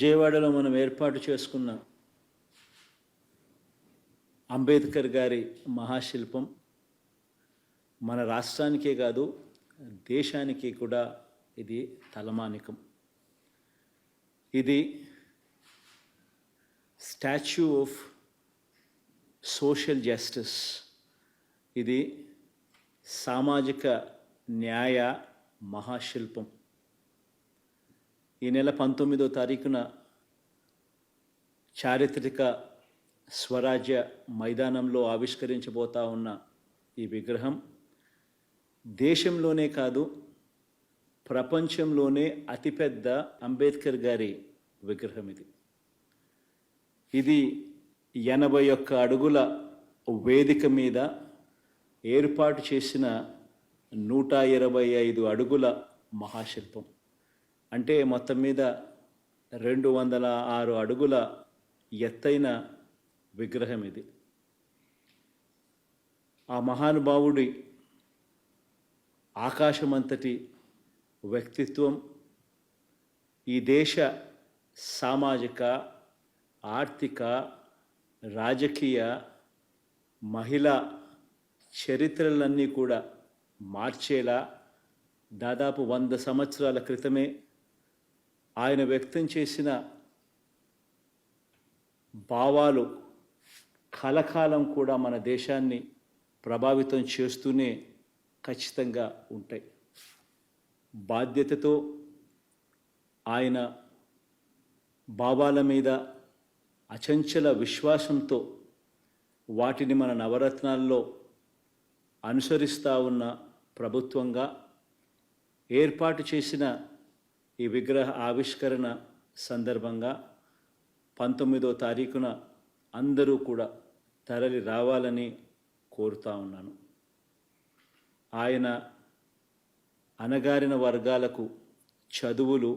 విజయవాడలో మనం ఏర్పాటు చేసుకున్న అంబేద్కర్ గారి మహాశిల్పం మన రాష్ట్రానికే కాదు దేశానికి కూడా ఇది తలమానికం. ఇది స్టాచ్యూ ఆఫ్ సోషల్ జస్టిస్, ఇది సామాజిక న్యాయ మహాశిల్పం. ఈ నెల 19వ తారీఖున చారిత్రక స్వరాజ్య మైదానంలో ఆవిష్కరించబోతా ఉన్న ఈ విగ్రహం దేశంలోనే కాదు ప్రపంచంలోనే అతిపెద్ద అంబేద్కర్ గారి విగ్రహం. ఇది 81 అడుగుల వేదిక మీద ఏర్పాటు చేసిన 125 అడుగుల మహాశిల్పం. అంటే మొత్తం మీద 206 అడుగుల ఎత్తైన విగ్రహం ఇది. ఆ మహానుభావుడి ఆకాశమంతటి వ్యక్తిత్వం ఈ దేశ సామాజిక, ఆర్థిక, రాజకీయ, మహిళా చరిత్రలన్నీ కూడా మార్చేలా దాదాపు 100 సంవత్సరాల క్రితమే ఆయన వ్యక్తం చేసిన భావాలు కలకాలం కూడా మన దేశాన్ని ప్రభావితం చేస్తూనే ఖచ్చితంగా ఉంటాయి. బాధ్యతతో ఆయన భావాల మీద అచంచల విశ్వాసంతో వాటిని మన నవరత్నాల్లో అనుసరిస్తూ ఉన్న ప్రభుత్వంగా ఏర్పాటు చేసిన ఈ విగ్రహ ఆవిష్కరణ సందర్భంగా 19వ తారీఖున అందరూ కూడా తరలి రావాలని కోరుతా ఉన్నాను. ఆయన అణగారిన వర్గాలకు చదువులు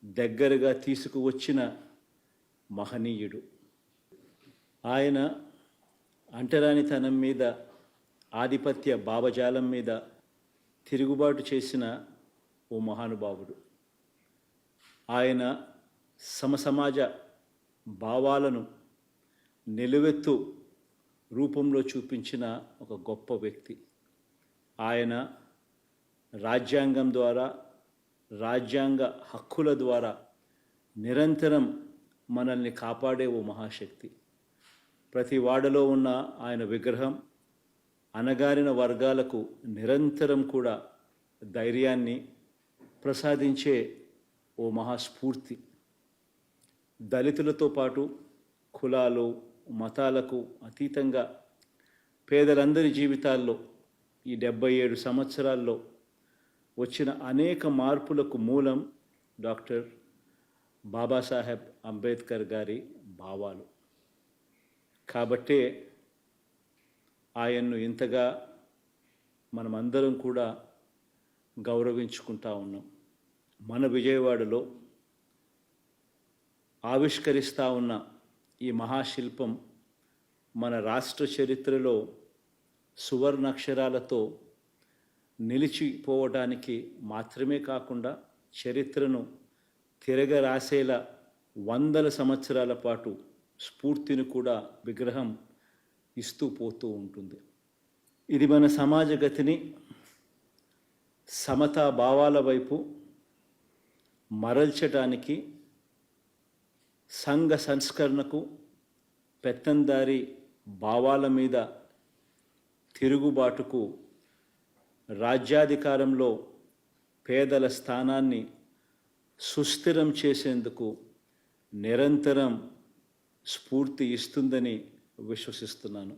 దగ్గరగా తీసుకువచ్చిన మహనీయుడు. ఆయన అంటరానితనం మీద, ఆధిపత్య భావజాలం మీద తిరుగుబాటు చేసిన ఓ మహానుభావుడు. ఆయన సమసమాజ భావాలను నిలువెత్తు రూపంలో చూపించిన ఒక గొప్ప వ్యక్తి. ఆయన రాజ్యాంగం ద్వారా, రాజ్యాంగ హక్కుల ద్వారా నిరంతరం మనల్ని కాపాడే ఓ మహాశక్తి. ప్రతి వాడలో ఉన్న ఆయన విగ్రహం అణగారిన వర్గాలకు నిరంతరం కూడా ధైర్యాన్ని ప్రసాదించే ఓ మహాస్ఫూర్తి. దళితులతో పాటు కులాలు, మతాలకు అతీతంగా పేదలందరి జీవితాల్లో ఈ 77 సంవత్సరాల్లో వచ్చిన అనేక మార్పులకు మూలం డాక్టర్ బాబాసాహెబ్ అంబేద్కర్ గారి భావాలు. కాబట్టే ఆయన్ను ఇంతగా మనమందరం కూడా గౌరవించుకుంటా ఉన్నాం. మన విజయవాడలో ఆవిష్కరిస్తూ ఉన్న ఈ మహాశిల్పం మన రాష్ట్ర చరిత్రలో సువర్ణాక్షరాలతో నిలిచిపోవడానికి మాత్రమే కాకుండా చరిత్రను తిరగరాసేలా 100 సంవత్సరాల పాటు స్ఫూర్తిని కూడా విగ్రహం ఇస్తూ పోతూ ఉంటుంది. ఇది మన సమాజ గతిని సమతా భావాల వైపు మరల్చడానికి, సంఘ సంస్కరణకు, పెత్తందారి భావాల మీద తిరుగుబాటుకు, రాజ్యాధికారంలో పేదల స్థానాన్ని సుస్థిరం చేసేందుకు నిరంతరం స్ఫూర్తి ఇస్తుందని విశ్వసిస్తున్నాను.